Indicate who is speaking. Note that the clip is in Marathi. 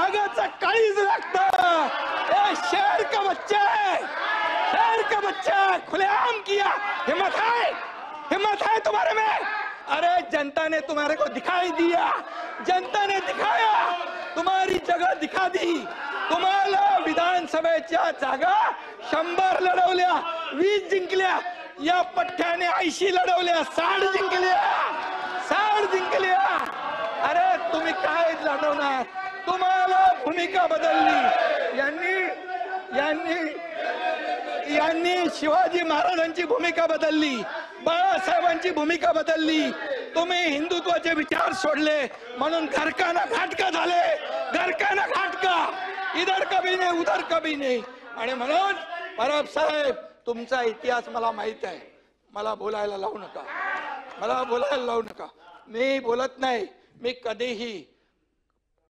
Speaker 1: कागज काळीज लागतं। शेर का बच्चा है, शेर का बच्चा है, खुलेआम किया। हिम्मत है तुम्हारे में? अरे जनता ने तुम्हारे को दिखाई दिया, जनता ने दिखाया, तुम्हारी जगह दिखा दी। तुम्हाला विधानसभेच्या जागा 100 लढवल्या, 20 जिंकल्या। या पठ्ठ्याने 80 लढवल्या, 60 जिंकल्या, 60 जिंकल्या। अरे तुम्ही काय लढवणार? तुम्हाला भूमिका बदलली। यांनी शिवाजी महाराजांची भूमिका बदलली, बाळासाहेबांची भूमिका बदलली। तुम्ही हिंदुत्वाचे विचार सोडले म्हणून घरकाना घाटका झाले, घरकाना घाटका, इधर कभी नाही उधर कभी नाही। आणि म्हणून परब साहेब तुमचा इतिहास मला माहित आहे, मला बोलायला लावू नका, मला बोलायला लावू नका। मी बोलत नाही, मी कधीही